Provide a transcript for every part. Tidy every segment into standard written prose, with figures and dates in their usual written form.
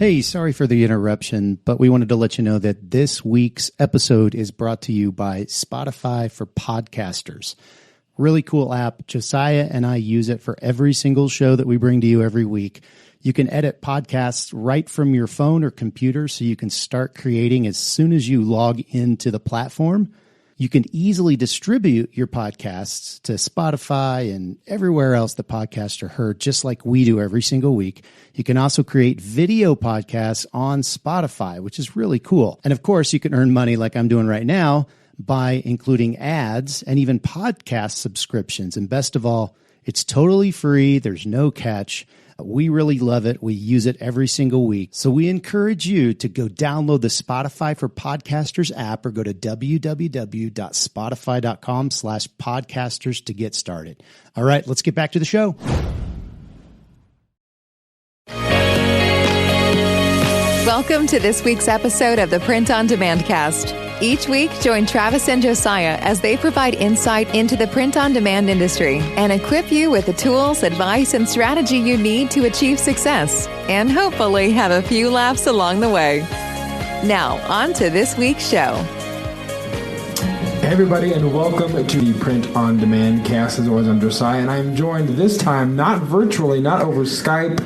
Hey, sorry for the interruption, but we wanted to let you know that this week's episode is brought to you by Spotify for Podcasters. Really cool app. Josiah and I use it for every single show that we bring to you every week. You can edit podcasts right from your phone or computer, so you can start creating as soon as you log into the platform. You can easily distribute your podcasts to Spotify and everywhere else the podcasts are heard, just like we do every single week. You can also create video podcasts on Spotify, which is really cool. And of course, you can earn money like I'm doing right now by including ads and even podcast subscriptions. And best of all, it's totally free. There's no catch. We really love it. We use it every single week. So we encourage you to go download the Spotify for Podcasters app or go to www.spotify.com/podcasters to get started. All right, let's get back to the show. Welcome to this week's episode of the Print on Demand Cast. Each week, join Travis and Josiah as they provide insight into the print-on-demand industry and equip you with the tools, advice, and strategy you need to achieve success and hopefully have a few laughs along the way. Now, on to this week's show. Hey everybody, and welcome to the Print on Demand Cast. As always, I'm Josiah, and I'm joined this time not virtually, not over Skype,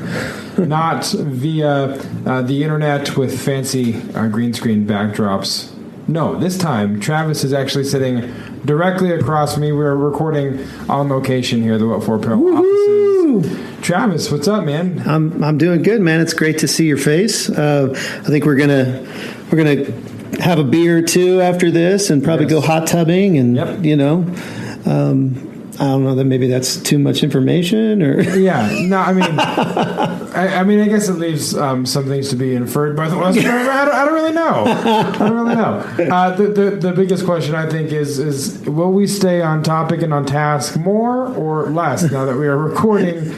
not via the internet with fancy green screen backdrops. No, this time Travis is actually sitting directly across me. We're recording on location here, the What For Apparel offices. Travis, what's up, man? I'm doing good, man. It's great to see your face. I think we're gonna have a beer or two after this, and probably go hot tubbing, and I don't know that maybe that's too much information, or I mean, I guess it leaves some things to be inferred by the listener. I don't really know. The biggest question, I think, is will we stay on topic and on task more or less now that we are recording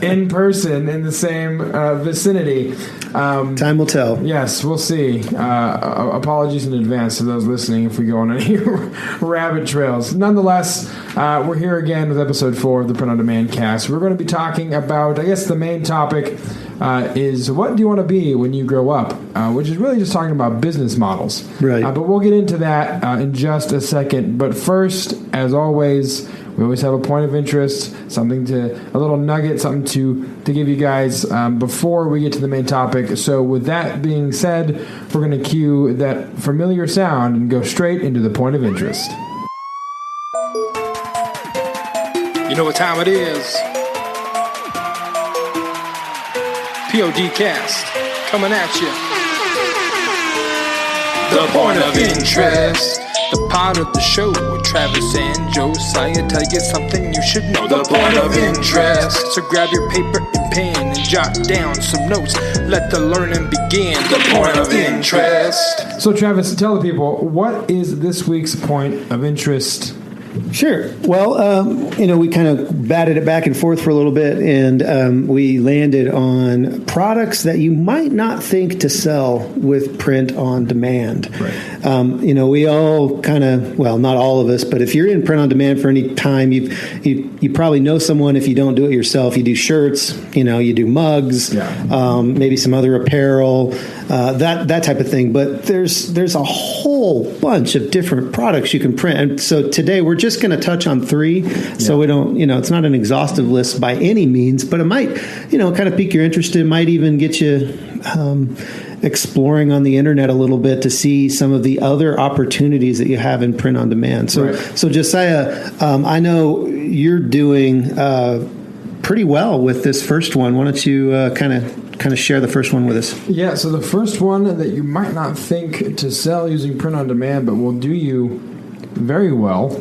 in person in the same vicinity? Time will tell. Yes, we'll see. Apologies in advance to those listening if we go on any rabbit trails. Nonetheless, we're here again with episode 4 of the Print on Demand Cast. We're going to be talking about, I guess the main topic is what do you want to be when you grow up, which is really just talking about business models. Right. But we'll get into that in just a second. But first, as always, we always have a point of interest, a little nugget, something to give you guys before we get to the main topic. So with that being said, we're going to cue that familiar sound and go straight into the point of interest. You know what time it is. P.O.D. Cast, coming at you. The point of interest. The part of the show with Travis and Josiah tell you something you should know. The point of interest. So grab your paper and pen and jot down some notes. Let the learning begin. The point of interest. So Travis, tell the people, what is this week's point of interest? Sure. Well, we kind of batted it back and forth for a little bit, and we landed on products that you might not think to sell with print on demand. Right. We all kind of, well, not all of us, but if you're in print on demand for any time, you probably know someone. If you don't do it yourself, you do shirts, you do mugs, maybe some other apparel, that type of thing. But there's a whole bunch of different products you can print, and so today we're just going to touch on 3, so we don't, it's not an exhaustive list by any means, but it might, kind of pique your interest. It might even get you exploring on the internet a little bit to see some of the other opportunities that you have in print on demand. So Josiah, I know you're doing pretty well with this first one. Why don't you kind of share the first one with us? Yeah, so the first one that you might not think to sell using print on demand, but will do you very well,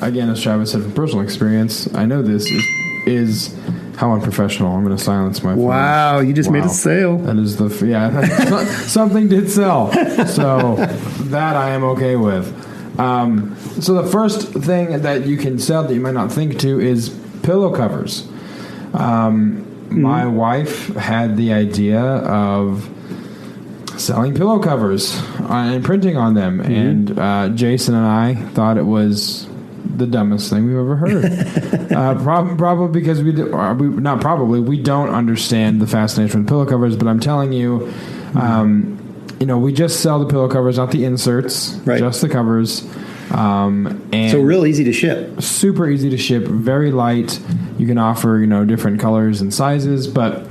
again, as Travis said from personal experience, I know this is how unprofessional. I'm going to silence my phone. Wow, you just made a sale. That is something did sell. So that I am okay with. So the first thing that you can sell that you might not think to is pillow covers. My wife had the idea of selling pillow covers and printing on them, and Jason and I thought it was the dumbest thing we've ever heard. Probably because we don't understand the fascination with pillow covers. But I'm telling you, we just sell the pillow covers, not the inserts, just the covers. And so real easy to ship. Super easy to ship. Very light. You can offer different colors and sizes, but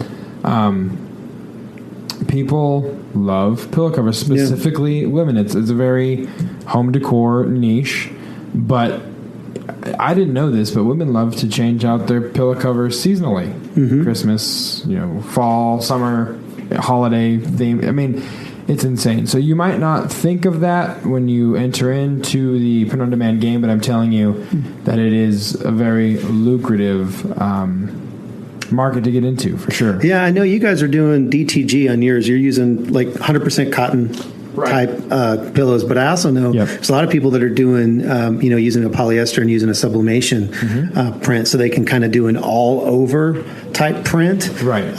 people love pillow covers, specifically women. It's a very home decor niche, but I didn't know this, but women love to change out their pillow covers seasonally. Christmas, fall, summer, holiday theme. I mean, it's insane. So you might not think of that when you enter into the print-on-demand game, but I'm telling you that it is a very lucrative market to get into, for sure. Yeah, I know you guys are doing DTG on yours. You're using like 100% cotton type pillows, but I also know there's a lot of people that are doing, using a polyester and using a sublimation print, so they can kind of do an all-over type print. Right.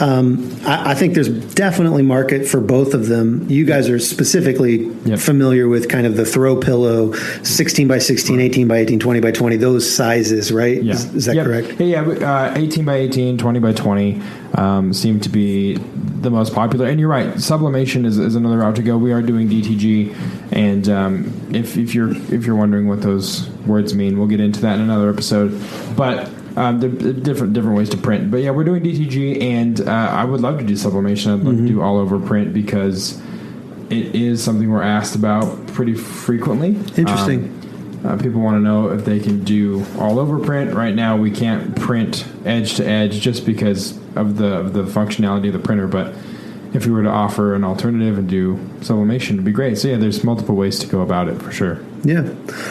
I think there's definitely market for both of them. You guys are specifically familiar with kind of the throw pillow, 16 by 16, 18 by 18, 20 by 20, those sizes, right? Yeah. Is that correct? Yeah, 18 by 18, 20 by 20 seem to be the most popular. And you're right, sublimation is another route to go. We are doing DTG, and if you're wondering what those words mean, we'll get into that in another episode. But there are different ways to print. But yeah, we're doing DTG, and I would love to do sublimation. I'd love to do all over print because it is something we're asked about pretty frequently. Interesting. People want to know if they can do all over print. Right now, we can't print edge to edge just because of the functionality of the printer. But if we were to offer an alternative and do sublimation, it'd be great. So yeah, there's multiple ways to go about it, for sure. Yeah.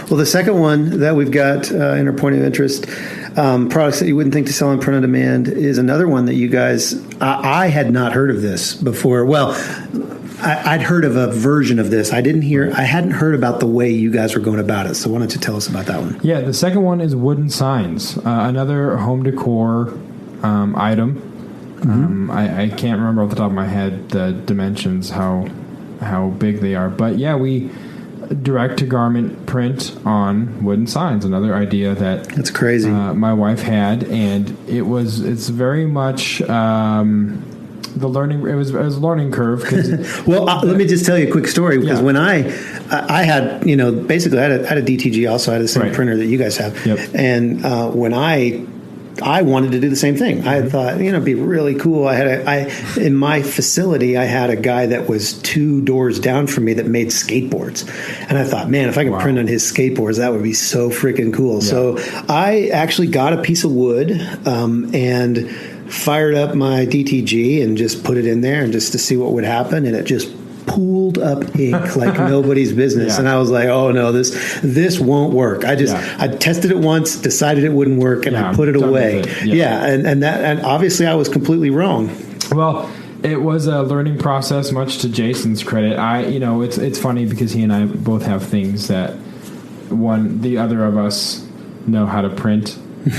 Well, the second one that we've got in our point of interest, products that you wouldn't think to sell on print on demand, is another one that you guys, I had not heard of this before. Well, I'd heard of a version of this. I hadn't heard about the way you guys were going about it. So why don't you tell us about that one? Yeah, the second one is wooden signs, another home decor item. I can't remember off the top of my head the dimensions, how big they are. But yeah, we direct-to-garment print on wooden signs. Another idea that's crazy. My wife had, and it's very much... It was a learning curve. Well, let me just tell you a quick story, because when I had, basically I had a DTG also. I had the same printer that you guys have. And when I wanted to do the same thing. I thought, it'd be really cool. In my facility, I had a guy that was 2 doors down from me that made skateboards. And I thought, man, if I could print on his skateboards, that would be so freaking cool. Yeah. So I actually got a piece of wood and fired up my DTG and just put it in there and just to see what would happen. And it just pooled up ink like nobody's business. And I was like, oh no, this won't work. I tested it once, decided it wouldn't work, and I put it away. And obviously I was completely wrong. Well, it was a learning process, much to Jason's credit. It's funny because he and I both have things that the other of us know how to print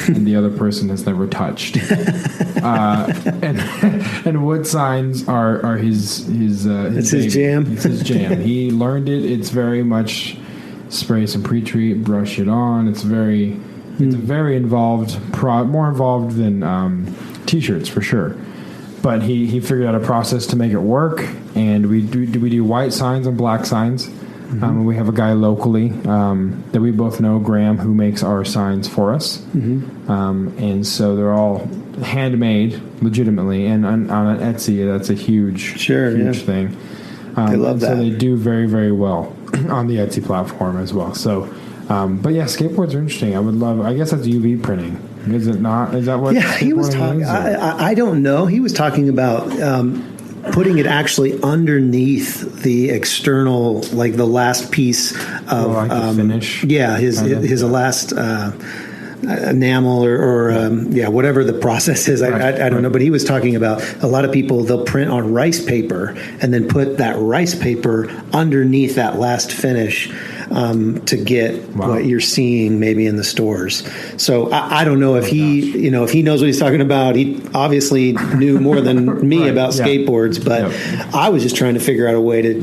and the other person has never touched. And wood signs are his it's his jam. It's his jam. He learned it. It's very much spray some pre-treat, brush it on. It's a very involved, more involved than T-shirts for sure. But he figured out a process to make it work, and we do white signs and black signs. We have a guy locally that we both know, Graham, who makes our signs for us. And so they're all handmade legitimately. And on Etsy, that's a huge thing. They love that. So they do very, very well on the Etsy platform as well. So, but yeah, skateboards are interesting. I guess that's UV printing. Is it not? Is that what? Yeah, he was talking. I don't know. He was talking about putting it actually underneath the external, like the last piece of the finish. Yeah, his last enamel or whatever the process is. I don't know, but he was talking about a lot of people, they'll print on rice paper and then put that rice paper underneath that last finish. to get what you're seeing maybe in the stores. So I don't know if he knows what he's talking about. He obviously knew more than me about skateboards, but I was just trying to figure out a way to,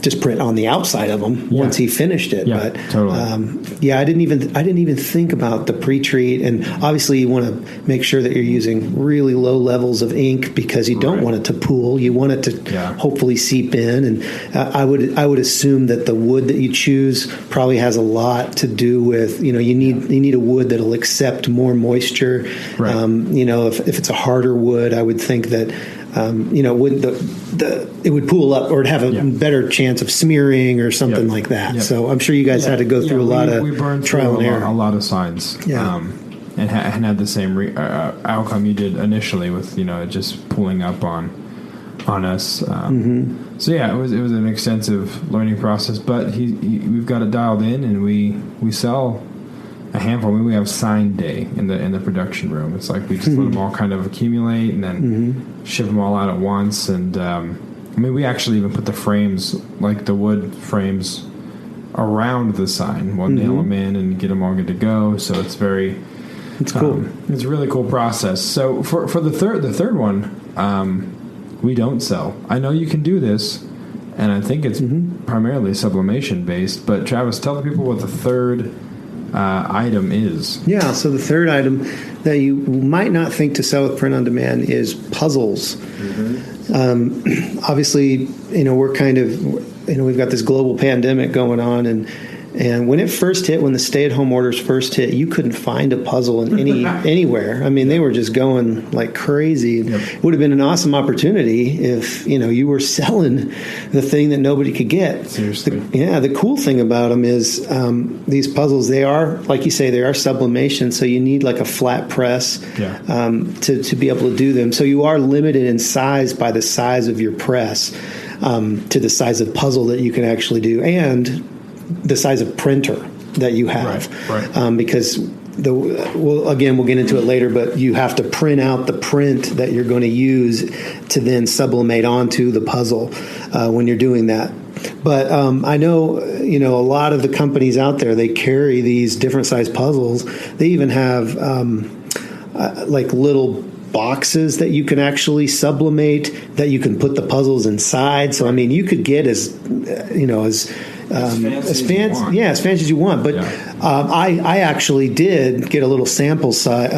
just print on the outside of them once he finished it. Yeah, but totally. I didn't even think about the pre-treat, and obviously you want to make sure that you're using really low levels of ink because you don't want it to pool. You want it to hopefully seep in, and I would assume that the wood that you choose probably has a lot to do with, you need a wood that'll accept more moisture. Right. If it's a harder wood, I would think that it would pool up, or it'd have a better chance of smearing or something like that. So I'm sure you guys had to go through a lot of trial and error. A lot of signs. And had the same outcome you did initially with it just pulling up on us. So it was an extensive learning process, but we've got it dialed in, and we sell a handful. I mean, we have sign day in the production room. It's like we just let them all kind of accumulate and then ship them all out at once. And we actually even put the frames, like the wood frames, around the sign. We'll nail them in and get them all good to go. So it's it's cool. It's a really cool process. So for the third one, we don't sell. I know you can do this, and I think it's primarily sublimation based. But Travis, tell the people what the third item is. Yeah, so the third item that you might not think to sell with print on demand is puzzles. Obviously, we're kind of, we've got this global pandemic going on, and when it first hit, when the stay-at-home orders first hit, you couldn't find a puzzle in anywhere. I mean, they were just going like crazy. It would have been an awesome opportunity if you were selling the thing that nobody could get. Seriously. The cool thing about them is these puzzles, they are, like you say, they are sublimation, so you need like a flat press to be able to do them. So you are limited in size by the size of your press to the size of puzzle that you can actually do, and the size of printer that you have, because we'll get into it later, but you have to print out the print that you're going to use to then sublimate onto the puzzle when you're doing that. But I know, a lot of the companies out there, they carry these different size puzzles. They even have like little boxes that you can actually sublimate, that you can put the puzzles inside. So I mean, you could get as fancy as you want. But I actually did get a little sample set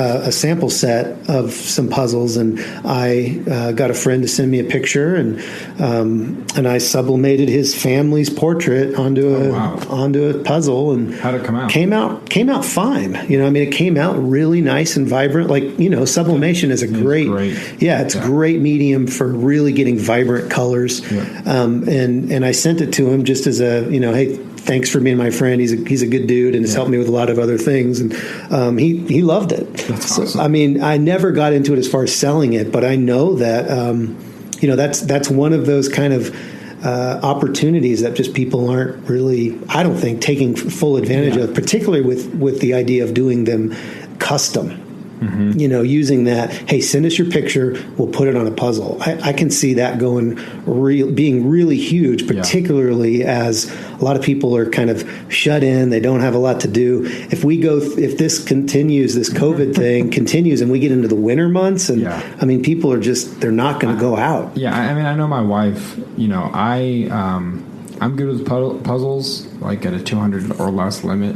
of some puzzles, and I got a friend to send me a picture, and I sublimated his family's portrait onto a puzzle. And how'd it come out? Came out fine. It came out really nice and vibrant. Like, sublimation is great medium for really getting vibrant colors. And I sent it to him just as a hey, thanks for being my friend. He's a good dude, and has helped me with a lot of other things. And he loved it. That's awesome. I never got into it as far as selling it, but I know that that's one of those kind of opportunities that just people aren't really, I don't think, taking full advantage of, particularly with the idea of doing them custom. Using that, hey, send us your picture, we'll put it on a puzzle. I can see that being really huge, particularly as a lot of people are kind of shut in. They don't have a lot to do. If this continues, this COVID thing continues, and we get into the winter months, and people are they're not going to go out. I know my wife, I'm good with puzzles, like at a 200 or less limit,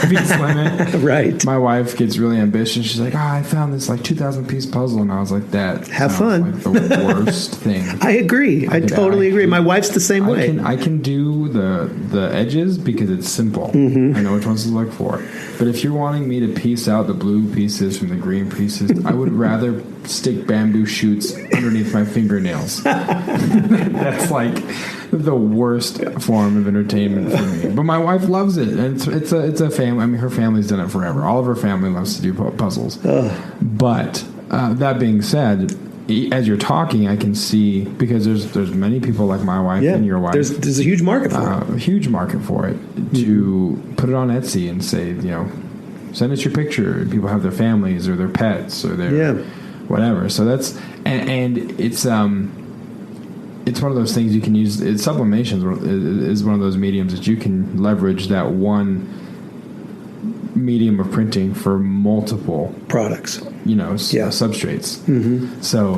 piece limit. Right. My wife gets really ambitious. She's like, I found this like 2,000 piece puzzle, and I was like, that have fun. Like the worst thing. I agree. I totally agree. My wife's the same way. I can do the edges because it's simple. I know which ones to look for. But if you're wanting me to piece out the blue pieces from the green pieces, I would rather stick bamboo shoots underneath my fingernails. That's like the worst form of entertainment for me. But my wife loves it, and it's a family. Her family's done it forever. All of her family loves to do puzzles. But that being said, as you're talking, I can see, because there's many people like my wife and your wife. There's a huge market for it. A huge market for it, to put it on Etsy and say, send us your picture. People have their families or their pets or their whatever. So that's and it's it's one of those things you can use. Sublimation is one of those mediums that you can leverage that one medium of printing for multiple products, substrates. Mm-hmm. So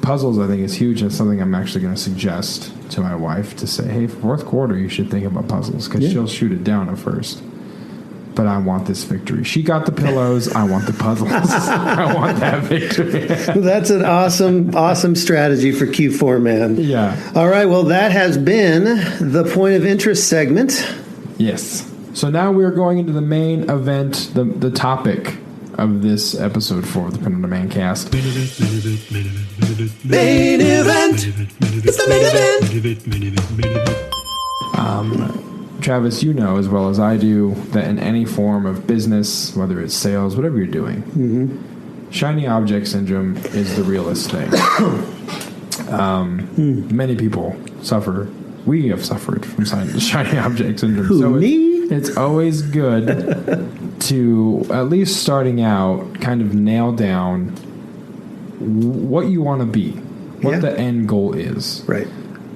puzzles, I think, is huge, and it's something I'm actually going to suggest to my wife to say, hey, fourth quarter, you should think about puzzles, because she'll shoot it down at first. But I want this victory. She got the pillows. I want the puzzles. I want that victory. That's an awesome strategy for Q4, man. Yeah. All right. Well, that has been the point of interest segment. Yes. So now we're going into the main event, the topic of this episode for the Print on Demand cast. Main event. It's the main event. Travis, you know as well as I do that in any form of business, whether it's sales, whatever you're doing, shiny object syndrome is the realest thing. Many people suffer. We have suffered from shiny object syndrome. It's always good to, at least starting out, kind of nail down what you want to be, what the end goal is. Right.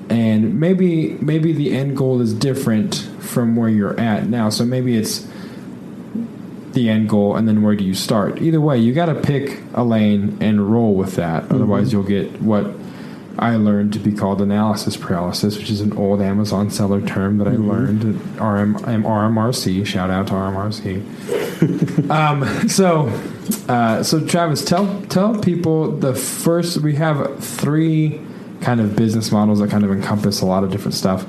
And maybe the end goal is different from where you're at now. So maybe it's the end goal, and then where do you start? Either way, you got to pick a lane and roll with that. Otherwise, you'll get what I learned to be called analysis paralysis, which is an old Amazon seller term that I learned at RMRC. Shout out to RMRC. So Travis, tell people we have 3 kind of business models that kind of encompass a lot of different stuff.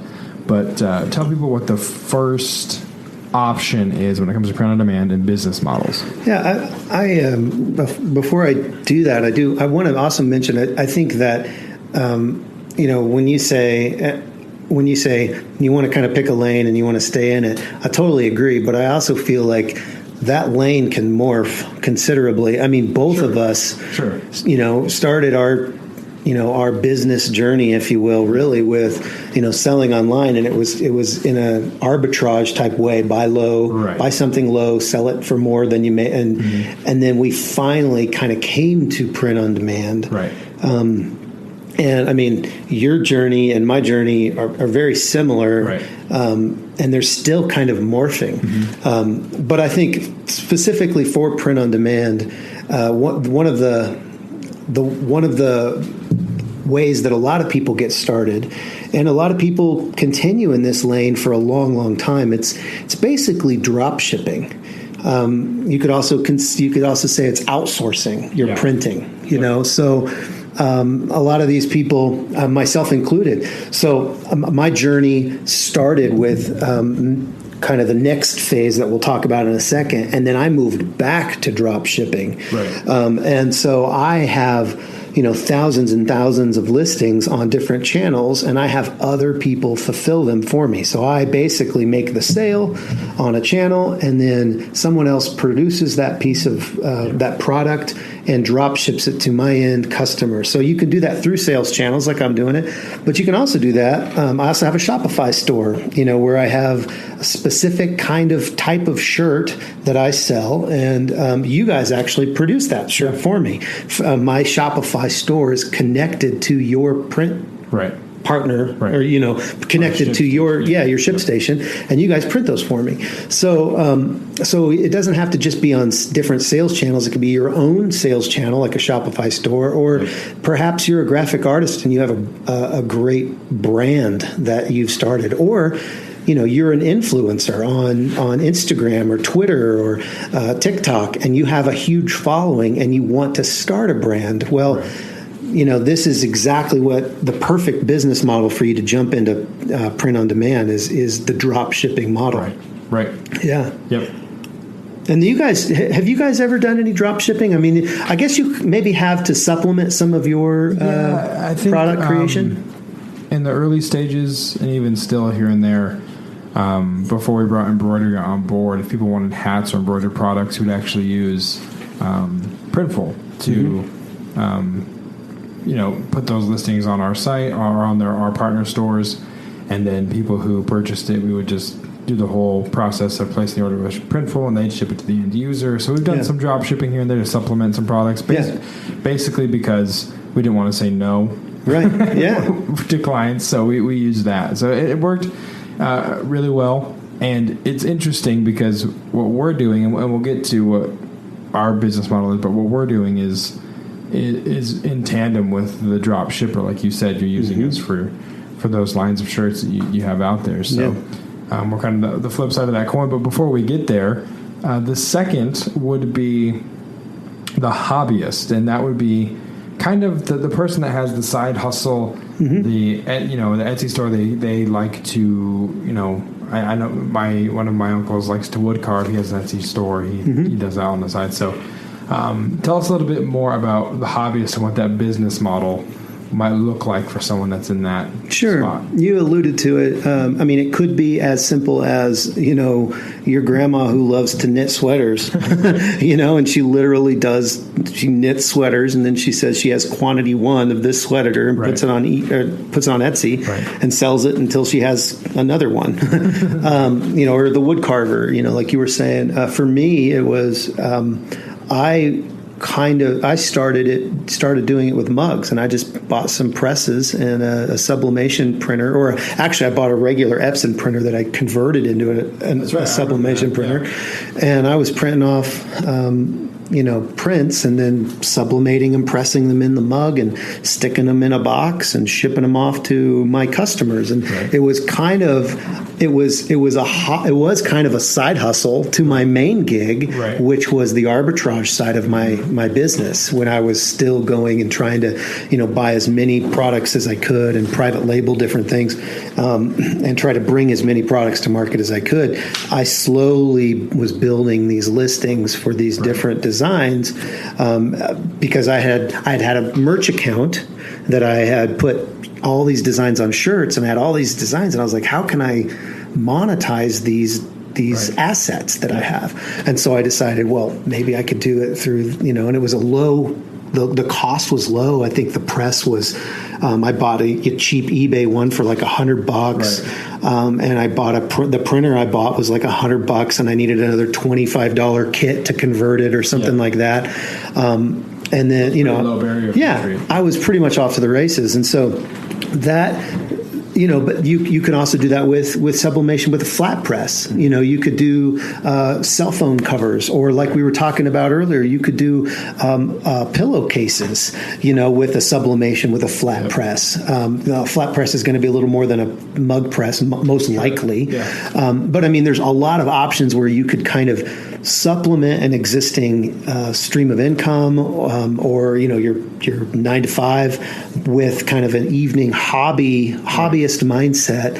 But tell people what the first option is when it comes to print on demand and business models. Yeah, I before I do that, I want to also mention I think that when you say you want to kind of pick a lane and you want to stay in it, I totally agree. But I also feel like that lane can morph considerably. I mean, both of us, started our business journey, if you will, really with, selling online. And it was in an arbitrage type way, buy low, buy something low, sell it for more than you may. And then we finally kind of came to print on demand. Right. And I mean, your journey and my journey are very similar. Right. And they're still kind of morphing. But I think specifically for print on demand, one of the ways that a lot of people get started, and a lot of people continue in this lane for a long, long time, it's basically drop shipping. You could also say it's outsourcing your printing. So a lot of these people, myself included. So my journey started with kind of the next phase that we'll talk about in a second, and then I moved back to drop shipping. Right. And so I have thousands and thousands of listings on different channels, and I have other people fulfill them for me. So I basically make the sale on a channel, and then someone else produces that piece of that product and drop ships it to my end customer. So you can do that through sales channels like I'm doing it, but you can also do that. I also have a Shopify store, where I have a specific kind of type of shirt that I sell, and you guys actually produce that shirt for me. My Shopify store is connected to your print partner, or connected to your ship station, and you guys print those for me. So it doesn't have to just be on different sales channels. It could be your own sales channel, like a Shopify store, or perhaps you're a graphic artist and you have a great brand that you've started, or you're an influencer on Instagram or Twitter or TikTok, and you have a huge following and you want to start a brand. Well, this is exactly what the perfect business model for you to jump into print on demand is the drop shipping model. Right. Yeah. Yep. And have you guys ever done any drop shipping? I mean, I guess you maybe have to supplement some of your I think, product creation. In the early stages, and even still here and there, before we brought embroidery on board, if people wanted hats or embroidered products, we'd actually use Printful to put those listings on our site or on our partner stores, and then people who purchased it, we would just do the whole process of placing the order with Printful, and they'd ship it to the end user. So we've done some drop shipping here and there to supplement some products, basically because we didn't want to say no Right. Yeah. to clients. So we use that. So it worked really well. And it's interesting because what we're doing, and we'll get to what our business model is, but what we're doing is in tandem with the drop shipper. Like you said, you're using us for those lines of shirts that you have out there. So we're kind of the flip side of that coin. But before we get there, the second would be the hobbyist, and that would be kind of the person that has the side hustle, the Etsy store. They like to, I know one of my uncles likes to wood carve. He has an Etsy store. He does that on the side. So tell us a little bit more about the hobbyist and what that business model might look like for someone that's in that spot. You alluded to it. It could be as simple as, your grandma who loves to knit sweaters, and she literally she knits sweaters, and then she says she has quantity 1 of this sweater and puts it on Etsy and sells it until she has another one. Or the wood carver, like you were saying. For me, it was I started doing it with mugs, and I just bought some presses and a sublimation printer, or actually I bought a regular Epson printer that I converted into a sublimation printer, and I was printing off prints and then sublimating and pressing them in the mug and sticking them in a box and shipping them off to my customers. And it was kind of a side hustle to my main gig, which was the arbitrage side of my business, when I was still going and trying to, buy as many products as I could and private label different things, and try to bring as many products to market as I could. I slowly was building these listings for these different designs, because I had a merch account that I had put all these designs on shirts, and I had all these designs, and I was like, how can I monetize these assets that I have? And so I decided, well, maybe I could do it through, and it was the cost was low. I think the press was, I bought a cheap eBay one for like $100, and I bought the printer I bought was like $100, and I needed another $25 kit to convert it or something like that. And then, low barrier for entry. I was pretty much off to the races. And so that, but you can also do that with sublimation with a flat press. You could do cell phone covers, or like we were talking about earlier, you could do pillowcases, with a sublimation with a flat press. The flat press is going to be a little more than a mug press, most likely. But there's a lot of options where you could kind of supplement an existing stream of income, or your 9 to 5 with kind of an evening hobbyist mindset,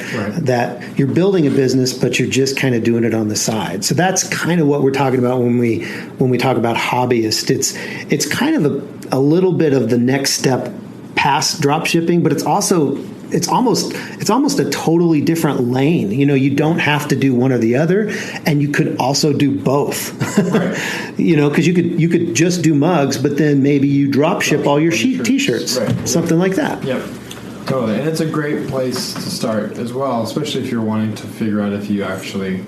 that you're building a business, but you're just kind of doing it on the side. So that's kind of what we're talking about when we talk about hobbyist. It's kind of a little bit of the next step past drop shipping, but it's almost a totally different lane. You don't have to do one or the other, and you could also do both. Because you could just do mugs, but then maybe you drop ship all your t-shirts, something like that. Yep, totally. And it's a great place to start as well, especially if you're wanting to figure out if you actually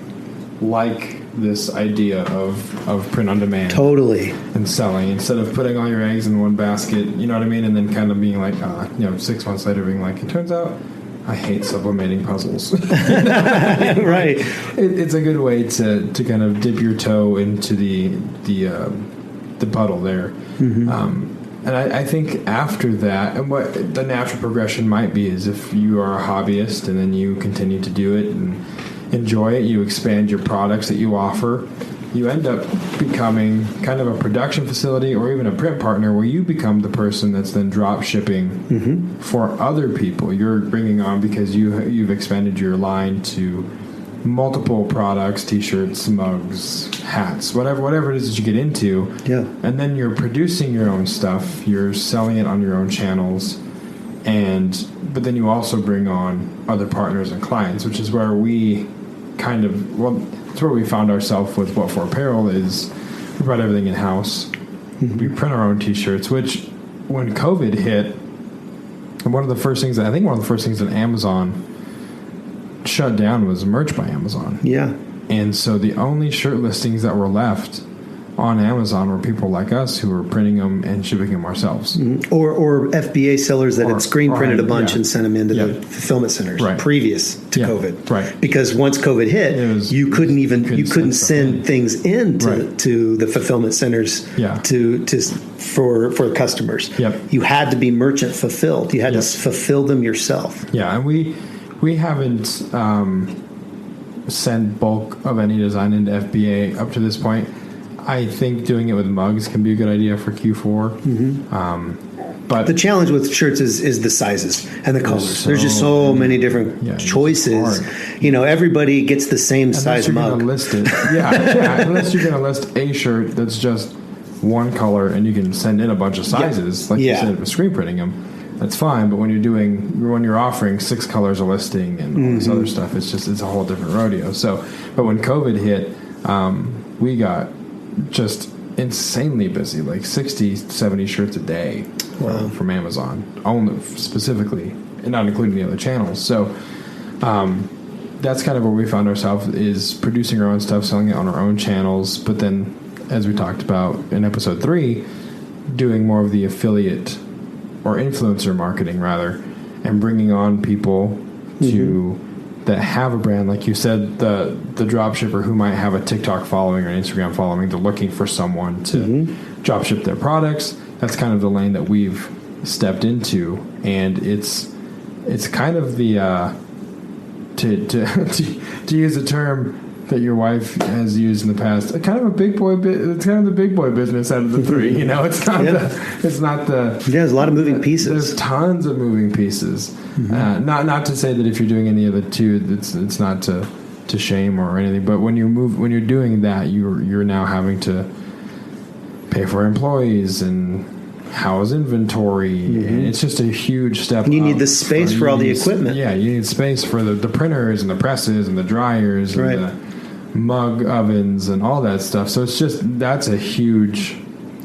like this idea of print on demand. Totally. And selling, instead of putting all your eggs in one basket, you know what I mean? And then kind of being like, 6 months later being like, it turns out I hate sublimating puzzles. Right. It's a good way to kind of dip your toe into the puddle there. And I think after that, and what the natural progression might be is if you are a hobbyist and then you continue to do it and enjoy it, you expand your products that you offer, you end up becoming kind of a production facility or even a print partner where you become the person that's then drop shipping for other people. You're bringing on, because you've expanded your line to multiple products, t-shirts, mugs, hats, whatever it is that you get into. Yeah. And then you're producing your own stuff, you're selling it on your own channels, but then you also bring on other partners and clients, which is where we it's where we found ourselves with What For Apparel. Is we brought everything in-house. We print our own t-shirts, which when COVID hit, and one of the first things that Amazon shut down was merch by Amazon. Yeah. And so the only shirt listings that were left on Amazon were people like us who were printing them and shipping them ourselves. Or FBA sellers that had screen printed a bunch and sent them into the fulfillment centers previous to COVID. Right. Because once COVID hit, you couldn't send things to the fulfillment centers for customers. Yep. You had to be merchant fulfilled. You had to fulfill them yourself. Yeah, and we haven't sent bulk of any design into FBA up to this point. I think doing it with mugs can be a good idea for Q4. But the challenge with shirts is the sizes and the colors. There's just so many different choices. Everybody gets the same size mug. List it. Unless you're going to list a shirt that's just one color and you can send in a bunch of sizes, like you said, with screen printing them. That's fine, but when you're offering 6 colors a listing and all this other stuff, it's a whole different rodeo. So, but when COVID hit, we got just insanely busy, like 60, 70 shirts a day from Amazon, only specifically, and not including the other channels. So that's kind of where we found ourselves, is producing our own stuff, selling it on our own channels, but then, as we talked about in episode 3, doing more of the affiliate or influencer marketing rather, and bringing on people that have a brand, like you said, the drop shipper who might have a TikTok following or an Instagram following. They're looking for someone to drop ship their products. That's kind of the lane that we've stepped into, and it's kind of the to use a term that your wife has used in the past, kind of a big boy. It's kind of the big boy business out of the 3. It's not the. There's a lot of moving pieces. There's tons of moving pieces. Not to say that if you're doing any of the 2, it's not to shame or anything. But when you're doing that, you're now having to pay for employees and house inventory, and it's just a huge step. And you need the space for all the equipment. Yeah, you need space for the printers and the presses and the dryers and the mug ovens and all that stuff. So that's a huge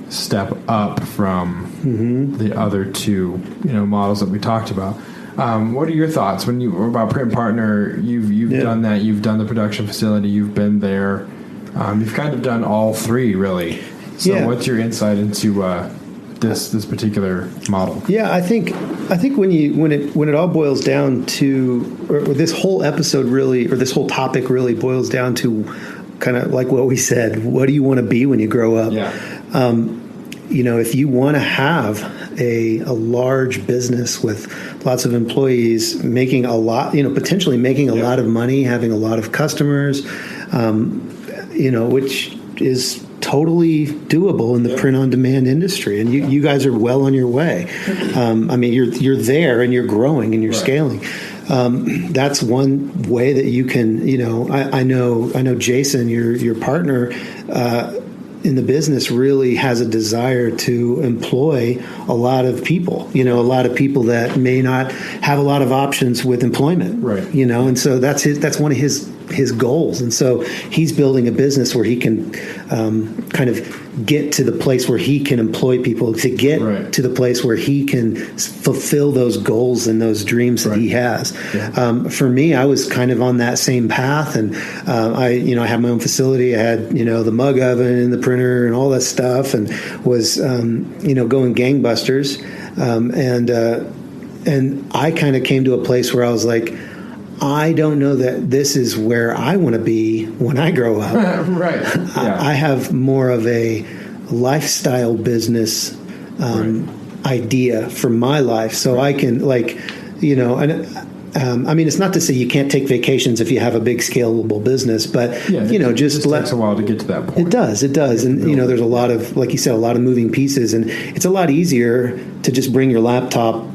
step up from the other 2 models that we talked about. What are your thoughts when you were about Print Partner? You've done that. You've done the production facility. You've been there. You've kind of done all 3 really. So what's your insight into this particular model? Yeah, I think when it all boils down to, or this whole episode really, or this whole topic really boils down to kind of like what we said. What do you want to be when you grow up? Yeah. If you want to have a large business with lots of employees, making a lot, potentially making a lot of money, having a lot of customers, which is totally doable in the print-on-demand industry, and you guys are well on your way. You're there, and you're growing, and you're scaling. That's one way that you can. I know Jason, your partner in the business, really has a desire to employ a lot of people. A lot of people that may not have a lot of options with employment. Right. And so that's one of his goals, and so he's building a business where he can kind of get to the place where he can employ people, to get to the place where he can fulfill those goals and those dreams that he has. For me, I was kind of on that same path, and I had my own facility. I had the mug oven and the printer and all that stuff, and was going gangbusters, and I kind of came to a place where I was like, I don't know that this is where I want to be when I grow up. I have more of a lifestyle business idea for my life, so I can it's not to say you can't take vacations if you have a big scalable business, but it takes a while to get to that point. It does, and there's a lot of, like you said, a lot of moving pieces, and it's a lot easier to just bring your laptop.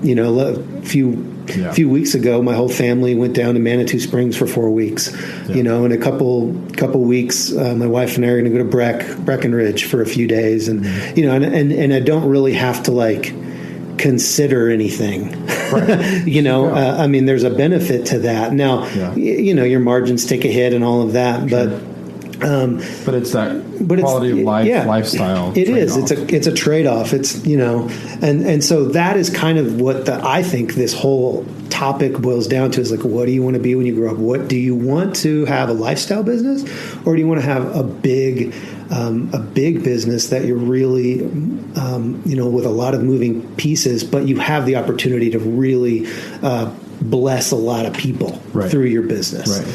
A few weeks ago, my whole family went down to Manitou Springs for 4 weeks. In a couple weeks, my wife and I are going to go to Breckenridge for a few days, and and I don't really have to consider anything. There's a benefit to that. Now, your margins take a hit and all of that, but it's that quality of life, lifestyle. It is. It's a trade-off. It's and so that is kind of what I think this whole topic boils down to, is what do you want to be when you grow up? What do you want to have, a lifestyle business, or do you want to have a big a big business that you're really, with a lot of moving pieces, but you have the opportunity to really bless a lot of people through your business. Right.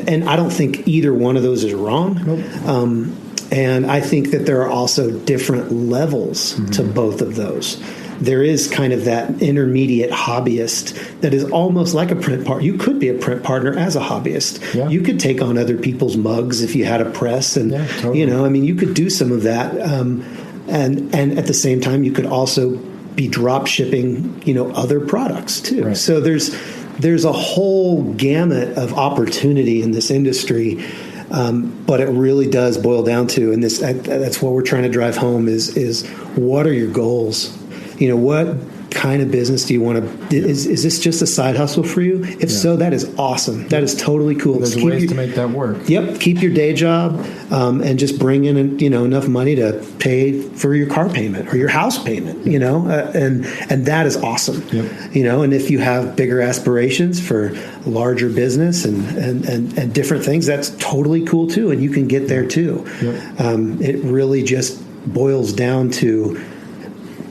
And I don't think either one of those is wrong. Nope. And I think that there are also different levels to both of those. There is kind of that intermediate hobbyist that is almost like a print partner. You could be a print partner as a hobbyist. Yeah. You could take on other people's mugs if you had a press, and totally. You could do some of that. And at the same time, you could also be drop shipping, other products too. Right. So there's a whole gamut of opportunity in this industry. But it really does boil down to, and that's what we're trying to drive home is what are your goals? What kind of business do you want to? Is this just a side hustle for you? If so, that is awesome. That is totally cool. There's ways to make that work. Yep. Keep your day job and just bring in enough money to pay for your car payment or your house payment. And that is awesome. Yep. And if you have bigger aspirations for larger business and different things, that's totally cool too. And you can get there too. Yep. It really just boils down to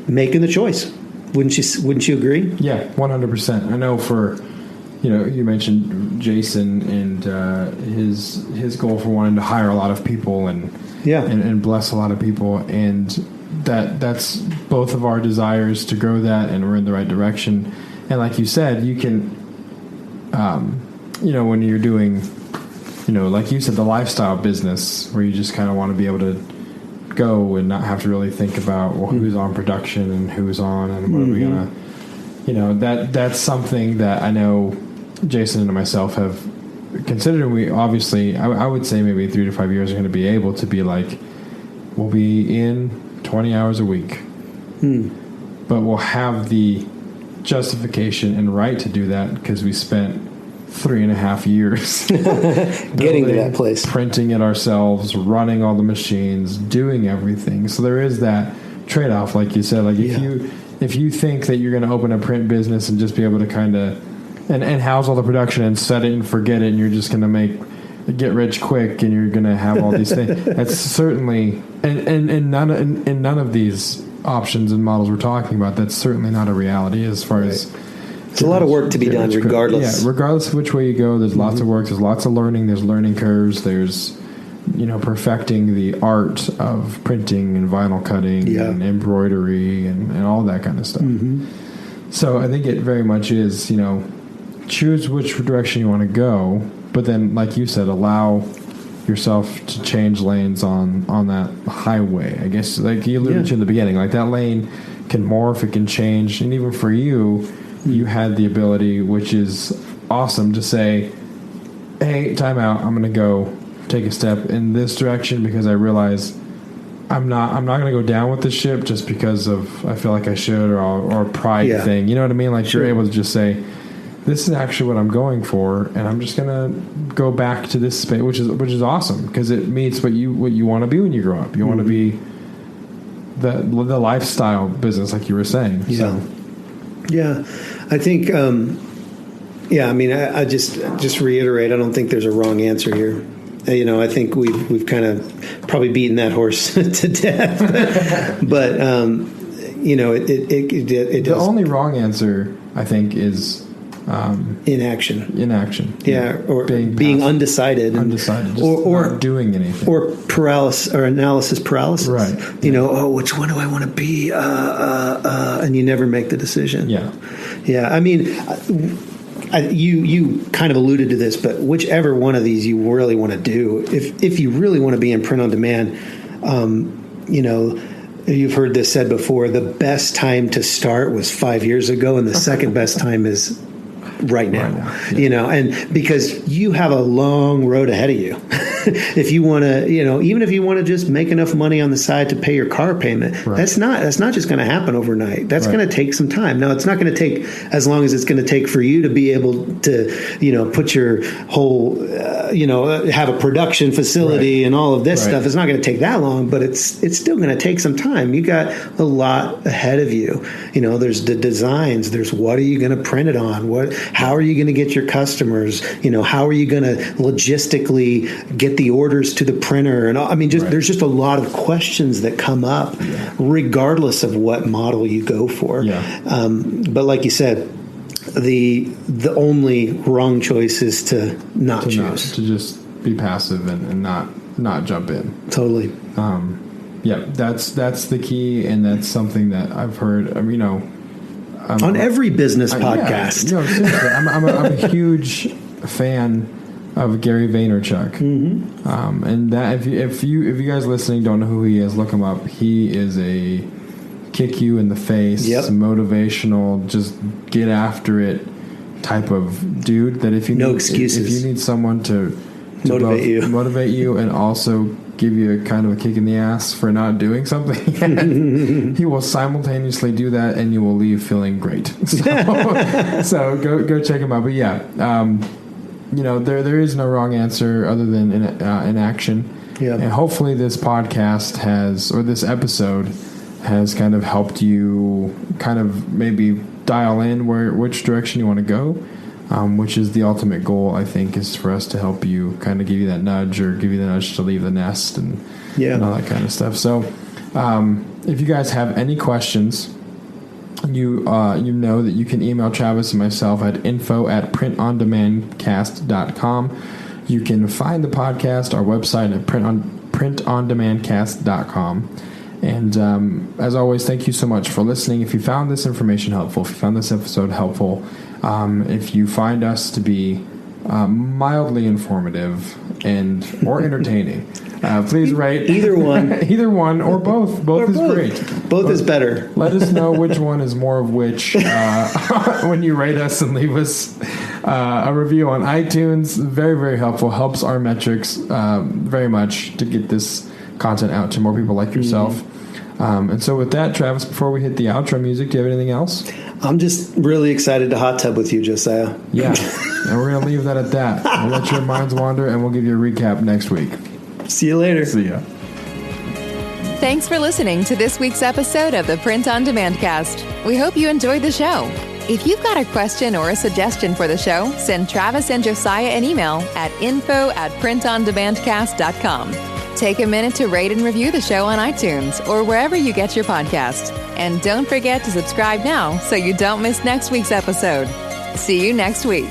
making the choice. Wouldn't you agree? Yeah, 100%. I know for, you mentioned Jason and his goal for wanting to hire a lot of people and bless a lot of people, and that's both of our desires to grow that, and we're in the right direction. And like you said, you can, when you're doing, like you said, the lifestyle business where you just kind of want to be able to go and not have to really think about who's on production and who's on and what are we gonna, that's something that I know Jason and myself have considered. And we obviously, I would say maybe 3 to 5 years are going to be able to be like, we'll be in 20 hours a week, but we'll have the justification and right to do that because we spent 3.5 years getting to that place, printing it ourselves, running all the machines, doing everything. So there is that trade-off, like you said. Like if you think that you're going to open a print business and just be able to kind of and house all the production and set it and forget it, and you're just going to get rich quick, and you're going to have all these things. That's certainly and none of these options and models we're talking about. That's certainly not a reality as far as. It's a lot of work to be done regardless. Yeah, regardless of which way you go, there's lots of work, there's lots of learning, there's learning curves, there's, perfecting the art of printing and vinyl cutting and embroidery and all that kind of stuff. Mm-hmm. So I think it very much is, choose which direction you want to go, but then, like you said, allow yourself to change lanes on that highway. I guess, like you alluded to in the beginning, like that lane can morph, it can change, and even for you, you had the ability, which is awesome, to say, hey, time out, I'm going to go take a step in this direction because I realize I'm not going to go down with the ship just because of I feel like I should or a pride thing. You know what I mean? Like you're able to just say, this is actually what I'm going for, and I'm just going to go back to this space, which is awesome because it meets what you want to be when you grow up. You want to be the lifestyle business, like you were saying. Yeah. So. Yeah, I think, I just reiterate, I don't think there's a wrong answer here. I think we've kind of probably beaten that horse to death. But, it the does. only wrong answer, I think, is inaction. Yeah, or being undecided. Just or not doing anything. Or paralysis or analysis paralysis. Right. Which one do I want to be? And you never make the decision. Yeah. Yeah. I mean, you kind of alluded to this, but whichever one of these you really want to do, if you really want to be in print on demand, you've heard this said before, the best time to start was 5 years ago, and the second best time is right now. And because you have a long road ahead of you. If you want to, even if you want to just make enough money on the side to pay your car payment, that's not just going to happen overnight. That's going to take some time. Now, it's not going to take as long as it's going to take for you to be able to, put your whole, have a production facility and all of this stuff. It's not going to take that long, but it's still going to take some time. You got a lot ahead of you. There's the designs. There's what are you going to print it on? How are you going to get your customers? How are you going to logistically get get the orders to the printer? And I mean, there's just a lot of questions that come up, regardless of what model you go for. But like you said, the only wrong choice is to not choose. To just be passive and not jump in. Totally. That's the key, and that's something that I've heard. On every business podcast. Seriously, I'm a huge fan of Gary Vaynerchuk, and that if you guys listening don't know who he is, look him up. He is a kick you in the face, motivational, just get after it type of dude. That if you no need, excuses, if you need someone to motivate you, and also give you a kind of a kick in the ass for not doing something, he will simultaneously do that, and you will leave feeling great. So go check him out. But there is no wrong answer other than inaction. And hopefully this podcast this episode has kind of helped you kind of maybe dial in which direction you want to go, which is the ultimate goal, I think, is for us to help you, kind of give you that nudge, or give you the nudge to leave the nest and all that kind of stuff. So if you guys have any questions, you know that you can email Travis and myself at info@printondemandcast.com. You can find the podcast, our website, at printondemandcast.com. And as always, thank you so much for listening. If you found this information helpful, if you found this episode helpful, if you find us to be mildly informative or entertaining, please rate either one, or both. Both is great. Both is better. Let us know which one is more of which when you rate us and leave us a review on iTunes. Very, very helpful. Helps our metrics very much to get this content out to more people like yourself. And so with that, Travis, before we hit the outro music, do you have anything else? I'm just really excited to hot tub with you, Josiah. Yeah, and we're going to leave that at that. We'll let your minds wander, and we'll give you a recap next week. See you later. See ya. Thanks for listening to this week's episode of the Print on Demand Cast. We hope you enjoyed the show. If you've got a question or a suggestion for the show, send Travis and Josiah an email at info@printondemandcast.com. Take a minute to rate and review the show on iTunes or wherever you get your podcasts. And don't forget to subscribe now so you don't miss next week's episode. See you next week.